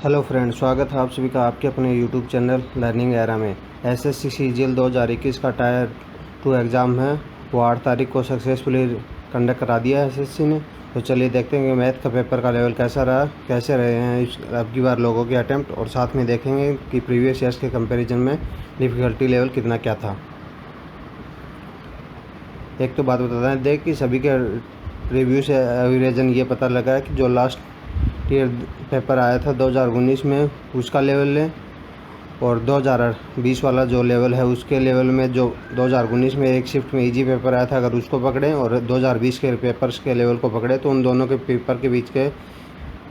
Hello friend, स्वागत है आप सभी का आपके अपने यूट्यूब चैनल लर्निंग एरा में। एसएससी सीजीएल 2021 का टायर 2 एग्ज़ाम है, वो 8 तारीख को सक्सेसफुली कंडक्ट करा दिया है एसएससी ने। तो चलिए देखते हैं कि मैथ का पेपर का लेवल कैसा रहा, कैसे रहे हैं अब की बार लोगों के अटैम्प्ट, और साथ में देखेंगे कि प्रीवियस ईयर्स के कंपेरिजन में डिफ़िकल्टी लेवल कितना क्या था। एक तो बात बताते हैं कि सभी के रिव्यू से रीज़न ये पता लगा है कि जो लास्ट ईयर पेपर आया था 2019 में उसका लेवल लें, और 2020 वाला जो लेवल है उसके लेवल में जो 2019 में एक शिफ्ट में इजी पेपर आया था अगर उसको पकड़ें, और 2020 के पेपर्स के लेवल को पकड़े तो उन दोनों के पेपर के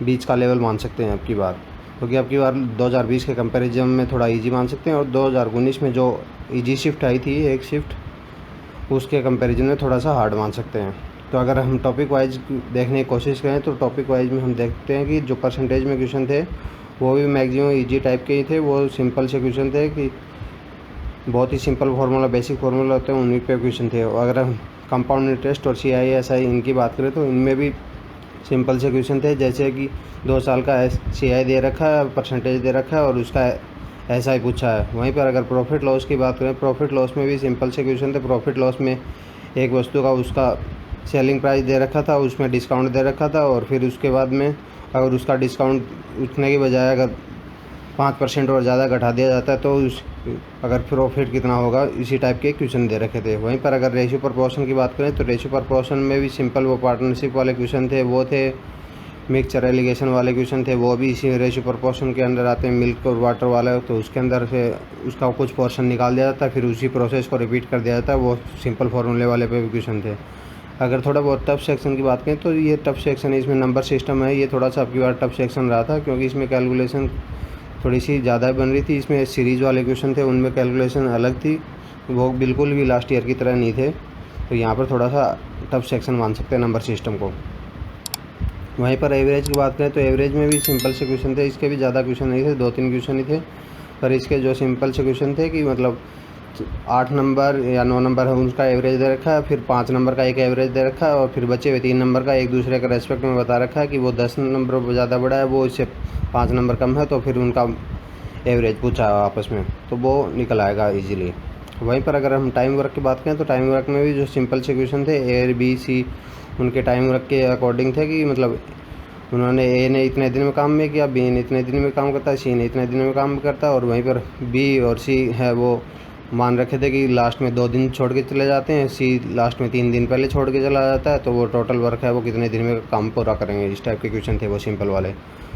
बीच का लेवल मान सकते हैं अब की बार। क्योंकि अब की बार 2020 के कंपैरिजन में थोड़ा इजी मान सकते हैं, और 2019 में जो इजी शिफ्ट आई थी एक शिफ्ट, उसके कंपैरिजन में थोड़ा सा हार्ड मान सकते हैं। तो अगर हम टॉपिक वाइज देखने की कोशिश करें तो टॉपिक वाइज में हम देखते हैं कि जो परसेंटेज में क्वेश्चन थे वो भी मैक्सिमम इजी टाइप के ही थे। वो सिंपल से क्वेश्चन थे कि बहुत ही सिंपल फार्मूला, बेसिक फार्मूला होते हैं उन्हीं पे क्वेश्चन थे। और अगर हम कंपाउंड इंटरेस्ट और CI इनकी बात करें तो इनमें भी सिंपल से क्वेश्चन थे, जैसे कि 2 साल का CI दे रखा है, परसेंटेज दे रखा है और उसका SI पूछा है। वहीं पर अगर प्रॉफिट लॉस की बात करें, प्रॉफिट लॉस में भी सिंपल से क्वेश्चन थे। प्रॉफिट लॉस में एक वस्तु का उसका सेलिंग प्राइस दे रखा था, उसमें डिस्काउंट दे रखा था, और फिर उसके बाद में अगर उसका डिस्काउंट उतने की बजाय अगर 5% और ज़्यादा घटा दिया जाता है तो अगर प्रॉफिट कितना होगा, इसी टाइप के क्वेश्चन दे रखे थे। वहीं पर अगर रेशियो प्रपोर्शन की बात करें तो रेशियो प्रपोर्शन में भी सिंपल वो पार्टनरशिप वाले क्वेश्चन थे, वो थे। मिक्सचर एलिगेशन वाले क्वेश्चन थे, वो भी इसी रेशियो प्रपोर्शन के अंदर आते हैं। मिल्क और वाटर वाला तो उसके अंदर से उसका कुछ पोर्शन निकाल दिया जाता है, फिर उसी प्रोसेस को रिपीट कर दिया जाता है। वो सिंपल फार्मूले वाले पे भी क्वेश्चन थे। अगर थोड़ा बहुत टफ सेक्शन की बात करें तो ये टफ सेक्शन है, इसमें नंबर सिस्टम है, ये थोड़ा सा आपकी बार टफ सेक्शन रहा था, क्योंकि इसमें कैलकुलेशन थोड़ी सी ज़्यादा बन रही थी। इसमें सीरीज़ वाले क्वेश्चन थे, उनमें कैलकुलेशन अलग थी, वो बिल्कुल भी लास्ट ईयर की तरह नहीं थे। तो यहाँ पर थोड़ा सा टफ सेक्शन मान सकते हैं नंबर सिस्टम को। वहीं पर एवरेज की बात करें तो एवरेज में भी सिंपल से क्वेश्चन थे, इसके भी ज़्यादा क्वेश्चन नहीं थे, 2-3 क्वेश्चन ही थे। पर इसके जो सिंपल से क्वेश्चन थे कि मतलब 8 नंबर या 9 नंबर है उसका एवरेज दे रखा है, फिर 5 नंबर का एक एवरेज दे रखा है, और फिर बचे हुए 3 नंबर का एक दूसरे का रेस्पेक्ट में बता रखा है कि वो 10 नंबर ज़्यादा बड़ा है, वो इससे 5 नंबर कम है, तो फिर उनका एवरेज पूछा आपस में, तो वो निकल आएगा ईजिली। वहीं पर अगर हम टाइम वर्क की बात करें तो टाइम वर्क में भी जो सिंपल से क्वेश्चन थे A, B, C उनके टाइम वर्क के अकॉर्डिंग थे कि मतलब उन्होंने A ने इतने दिन में काम में किया, B ने इतने दिन में काम करता है, C ने इतने दिन में काम करता है, और वहीं पर B और C है वो मान रखे थे कि लास्ट में 2 दिन छोड़ के चले जाते हैं, C लास्ट में 3 दिन पहले छोड़ के चला जाता है, तो वो टोटल वर्क है वो कितने दिन में काम पूरा करेंगे, इस टाइप के क्वेश्चन थे वो सिंपल वाले।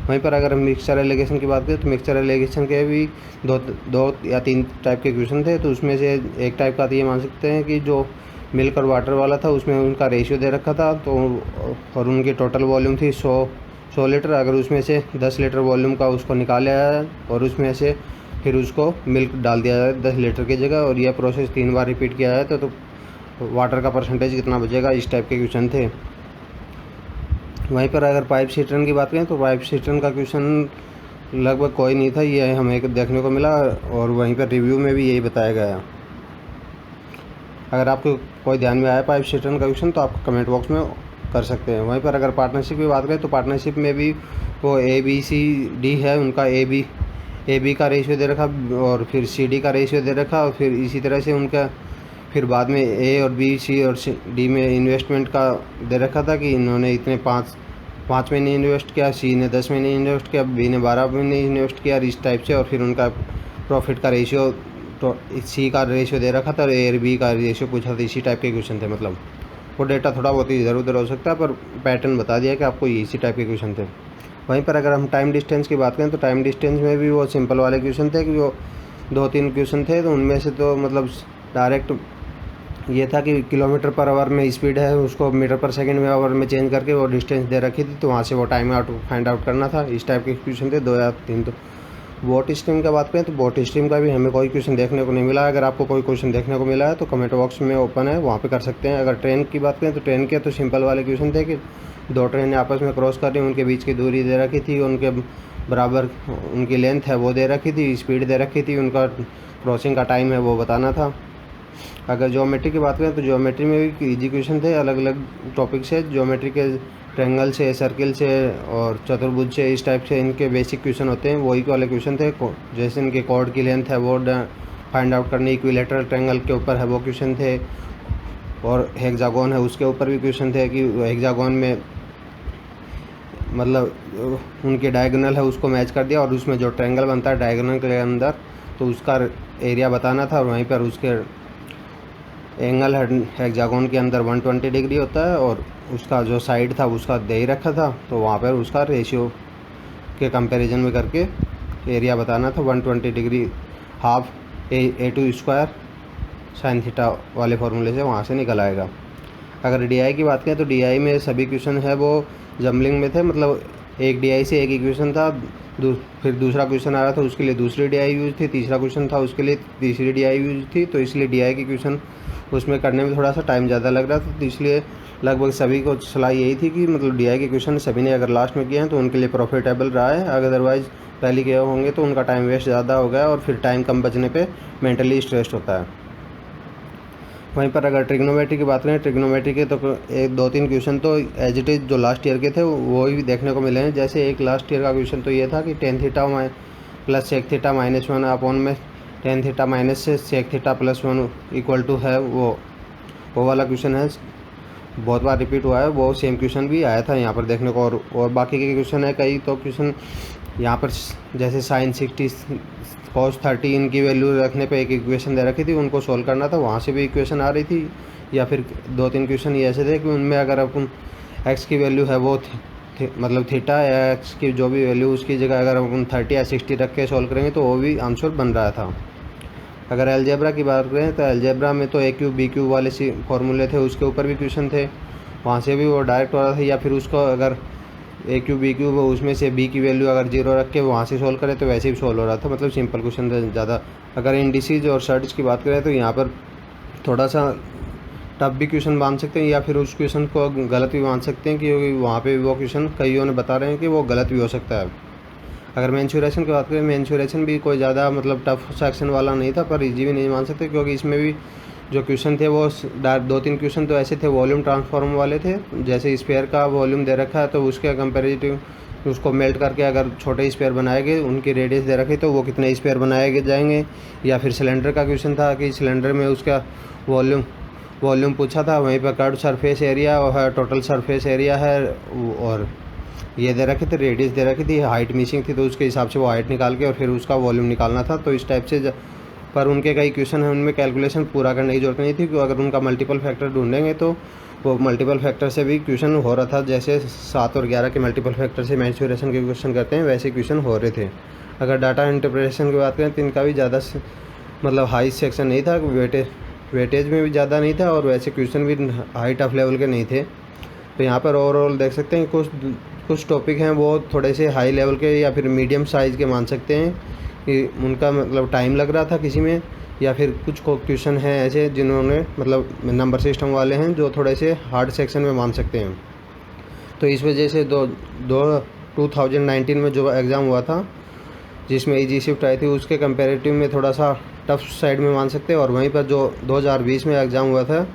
वहीं पर अगर हम मिक्सचर एलिगेशन की बात करें तो मिक्सचर एलिगेशन के भी दो या 3 टाइप के क्वेश्चन थे। तो उसमें से एक टाइप का तो ये मान सकते हैं कि जो मिल्क और वाटर वाला था उसमें उनका रेशियो दे रखा था, तो और उनकी टोटल वॉल्यूम थी 100 लीटर। अगर उसमें से 10 लीटर वॉल्यूम का उसको निकाला जाए और उसमें से फिर उसको मिल्क डाल दिया जाए 10 लीटर की जगह, और यह प्रोसेस 3 बार रिपीट किया जाए तो वाटर का परसेंटेज कितना बचेगा, इस टाइप के क्वेश्चन थे। वहीं पर अगर पाइप सीटरन की बात करें तो पाइप सीटरन का क्वेश्चन लगभग कोई नहीं था, ये हमें देखने को मिला, और वहीं पर रिव्यू में भी यही बताया गया। अगर आपको कोई ध्यान में आया पाइप सीटरन का क्वेश्चन तो आप कमेंट बॉक्स में कर सकते हैं। वहीं पर अगर पार्टनरशिप की बात करें तो पार्टनरशिप में भी वो ABCD है, उनका AB का रेशियो दे रखा, और फिर CD का रेशियो दे रखा, और फिर इसी तरह से उनका फिर बाद में A और B, C और D में इन्वेस्टमेंट का दे रखा था कि इन्होंने इतने 5 महीने इन्वेस्ट किया, C ने 10 महीने इन्वेस्ट किया, B ने 12 महीने इन्वेस्ट किया, इस टाइप से। और फिर उनका प्रॉफिट का रेशियो तो C का रेशियो दे रखा था और A और B का रेशियो पूछा था, इसी टाइप के क्वेश्चन थे। मतलब वो डेटा थोड़ा बहुत इधर उधर हो सकता है, पर पैटर्न बता दिया कि आपको इसी टाइप के क्वेश्चन थे। वहीं पर अगर हम टाइम डिस्टेंस की बात करें तो टाइम डिस्टेंस में भी वो सिंपल वाले क्वेश्चन थे कि वो 2-3 क्वेश्चन थे, तो उनमें से तो मतलब डायरेक्ट ये था कि किलोमीटर पर आवर में स्पीड है, उसको मीटर पर सेकंड में आवर में चेंज करके वो डिस्टेंस दे रखी थी, तो वहाँ से वो टाइम फाइंड आउट करना था, इस टाइप के क्वेश्चन थे 2 या 3। तो बोट स्ट्रीम का बात करें तो बोट स्ट्रीम का भी हमें कोई क्वेश्चन देखने को नहीं मिला। अगर आपको कोई क्वेश्चन देखने को मिला है तो कमेंट बॉक्स में ओपन है, वहाँ पे कर सकते हैं। अगर ट्रेन की बात करें तो ट्रेन के तो सिंपल वाले क्वेश्चन थे कि 2 ट्रेनें आपस में क्रॉस कर रही, उनके बीच की दूरी दे रखी थी, उनके बराबर उनकी लेंथ है वो दे रखी थी, स्पीड दे रखी थी, उनका क्रॉसिंग का टाइम है वो बताना था। अगर ज्योमेट्री की बात करें तो ज्योमेट्री में भी इजी क्वेश्चन थे, अलग अलग टॉपिक से ज्योमेट्री के ट्रायंगल से, सर्किल से और चतुर्भुज से, इस टाइप से इनके बेसिक क्वेश्चन होते हैं, वही वाले क्वेश्चन थे। जैसे इनके कॉर्ड की लेंथ है वो फाइंड आउट करनी, इक्विलेटरल ट्रायंगल के ऊपर है वो क्वेश्चन थे, और हेक्सागोन है उसके ऊपर भी क्वेश्चन थे कि हेक्सागोन में मतलब उनके डायगोनल है उसको मैच कर दिया, और उसमें जो ट्रायंगल बनता है डायगोनल के अंदर तो उसका एरिया बताना था, और वहीं पर उसके एंगल हेक्सागोन के अंदर 120 डिग्री होता है, और उसका जो साइड था उसका दे ही रखा था, तो वहाँ पर उसका रेशियो के कंपैरिजन में करके एरिया बताना था। 120 degree half A2 square sine theta वाले फार्मूले से वहाँ से निकल आएगा। अगर DI की बात करें तो DI में सभी क्वेश्चन है वो जम्बलिंग में थे, मतलब एक DI से एक इक्वेशन था, फिर दूसरा क्वेश्चन आ रहा था उसके लिए दूसरी DI यूज थी, तीसरा क्वेश्चन था उसके लिए तीसरी DI यूज थी, तो इसलिए DI की क्वेश्चन उसमें करने में थोड़ा सा टाइम ज़्यादा लग रहा था। तो इसलिए लगभग सभी को सलाह यही थी कि मतलब DI के क्वेश्चन सभी ने अगर लास्ट में किए हैं तो उनके लिए प्रॉफिटेबल रहा है, अगर अदरवाइज़ पहले किए होंगे तो उनका टाइम वेस्ट ज़्यादा हो गया और फिर टाइम कम बचने पे मेंटली स्ट्रेस्ड होता है। वहीं पर अगर ट्रिग्नोमेट्री की बात करें, ट्रिग्नोमेट्री के तो एक 2-3 क्वेश्चन तो एज इट इज़ जो लास्ट ईयर के थे वो ही देखने को मिले हैं। जैसे एक लास्ट ईयर का क्वेश्चन तो ये था कि tan theta plus sec theta minus 1 upon में टेन थीटा माइनस से sec theta plus 1 equal to है, वो वाला क्वेश्चन है, बहुत बार रिपीट हुआ है, वो सेम क्वेश्चन भी आया था यहाँ पर देखने को। और बाकी के क्वेश्चन है कई, तो क्वेश्चन यहाँ पर जैसे साइन 60 cos 30 इनकी वैल्यू रखने पे एक इक्वेशन दे रखी थी, उनको सोल्व करना था, वहाँ से भी इक्वेशन आ रही थी। या फिर 2-3 क्वेश्चन ये ऐसे थे कि उनमें अगर अपन एक्स की वैल्यू है वो मतलब थीटा या एक्स की जो भी वैल्यू उसकी जगह अगर अपन 30 या 60 रख के सोल्व करेंगे तो वो भी आंसर बन रहा था। अगर अलजेब्रा की बात करें तो अलजेब्रा में तो A³ B³ वाले फॉर्मूले थे, उसके ऊपर भी क्वेश्चन थे, वहाँ से भी वो डायरेक्ट हो रहा था। या फिर उसको अगर A³ B³ उसमें से B की वैल्यू अगर 0 रख के वहाँ से सोल्व करें तो वैसे भी सोल्व हो रहा था, मतलब सिंपल क्वेश्चन था ज़्यादा। अगर इंडिसेज और सर्ट्स की बात करें तो यहाँ पर थोड़ा सा टफ भी क्वेश्चन मान सकते हैं, या फिर उस क्वेश्चन को गलत भी मान सकते हैं, क्योंकि वहाँ पे वो क्वेश्चन कईयों ने बता रहे हैं कि वो गलत भी हो सकता है। अगर मेंसुरेशन की बात करें, मेंसुरेशन भी कोई ज़्यादा मतलब टफ सेक्शन वाला नहीं था, पर इजी भी नहीं मान सकते, क्योंकि इसमें भी जो क्वेश्चन थे वो 2-3 क्वेश्चन तो ऐसे थे वॉल्यूम ट्रांसफॉर्म वाले थे। जैसे स्फीयर का वॉल्यूम दे रखा है तो उसके कंपेरेटिव उसको मेल्ट करके अगर छोटे स्फीयर बनाए गए, उनकी रेडियस दे रखी तो वो कितने स्फीयर बनाए जाएंगे। या फिर सिलेंडर का क्वेश्चन था कि सिलेंडर में उसका वॉल्यूम पूछा था, वहीं पर कर्व सरफेस एरिया और टोटल सरफेस एरिया है, और ये दे रखे थे, रेडियस दे रखी थी, हाइट मिसिंग थी, तो उसके हिसाब से वो हाइट निकाल के और फिर उसका वॉल्यूम निकालना था। तो इस टाइप से पर उनके कई क्वेश्चन हैं उनमें कैलकुलेशन पूरा करने की जरूरत नहीं थी, क्योंकि अगर उनका मल्टीपल फैक्टर ढूंढेंगे तो वो मल्टीपल फैक्टर से भी क्वेश्चन हो रहा था। जैसे 7 और 11 के मल्टीपल फैक्टर से मेंसुरेशन के क्वेश्चन करते हैं वैसे क्वेश्चन हो रहे थे। अगर डाटा इंटरप्रिटेशन की बात करें तो इनका भी ज़्यादा मतलब हाई सेक्शन नहीं था, वेटेज में भी ज़्यादा नहीं था, और वैसे क्वेश्चन भी हाई टफ लेवल के नहीं थे। तो यहाँ पर ओवरऑल देख सकते हैं कुछ टॉपिक हैं वो थोड़े से हाई लेवल के या फिर मीडियम साइज़ के मान सकते हैं कि उनका मतलब टाइम लग रहा था किसी में, या फिर कुछ क्वेश्चन हैं ऐसे जिन्होंने मतलब नंबर सिस्टम वाले हैं जो थोड़े से हार्ड सेक्शन में मान सकते हैं। तो इस वजह से 2019 में जो एग्ज़ाम हुआ था जिसमें इजी शिफ्ट आई थी उसके कंपेरेटिव में थोड़ा सा टफ साइड में मान सकते हैं, और वहीं पर जो 2020 में एग्ज़ाम हुआ था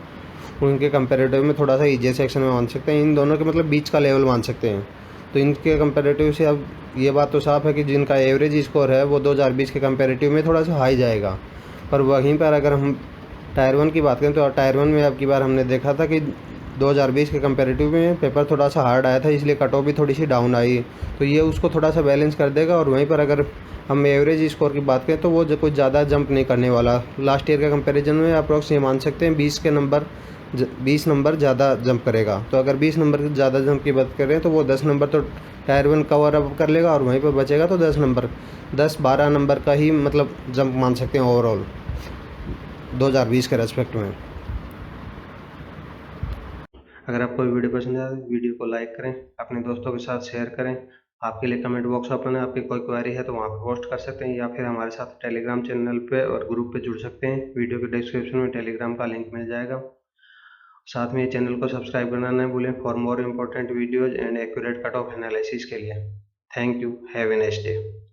उनके कंपेरेटिव में थोड़ा सा ईजी सेक्शन में मान सकते हैं। इन दोनों के मतलब बीच का लेवल मान सकते हैं। तो इनके कंपेरेटिव से अब ये बात तो साफ है कि जिनका एवरेज स्कोर है वो 2020 के कंपेरेटिव में थोड़ा सा हाई जाएगा। पर वहीं पर अगर हम टायर 1 की बात करें तो टायर 1 में अब की बार हमने देखा था कि 2020 के कंपेरेटिव में पेपर थोड़ा सा हार्ड आया था, इसलिए कट ऑफ भी थोड़ी सी डाउन आई, तो ये उसको थोड़ा सा बैलेंस कर देगा। और वहीं पर अगर हम एवरेज स्कोर की बात करें तो वो कुछ ज़्यादा जंप नहीं करने वाला। लास्ट ईयर के कंपैरिजन में अप्रॉक्स ये मान सकते हैं 20 नंबर ज़्यादा जंप करेगा। तो अगर 20 नंबर ज़्यादा जंप की बात करें तो वो 10 नंबर तो टायर 1 कवर अप कर लेगा, और वहीं पर बचेगा तो 10-12 नंबर का ही मतलब जंप मान सकते हैं ओवरऑल 2020 के रेस्पेक्ट में। अगर आपको वीडियो पसंद आए तो वीडियो को लाइक करें, अपने दोस्तों के साथ शेयर करें। आपके लिए कमेंट बॉक्स ओपन है, आपकी कोई क्वेरी है तो वहाँ पर पोस्ट कर सकते हैं, या फिर हमारे साथ टेलीग्राम चैनल पे और ग्रुप पे जुड़ सकते हैं। वीडियो के डिस्क्रिप्शन में टेलीग्राम का लिंक मिल जाएगा। साथ में ये चैनल को सब्सक्राइब करना न भूलें for more important videos and accurate cut off analysis के लिए। Thank you, have a nice day.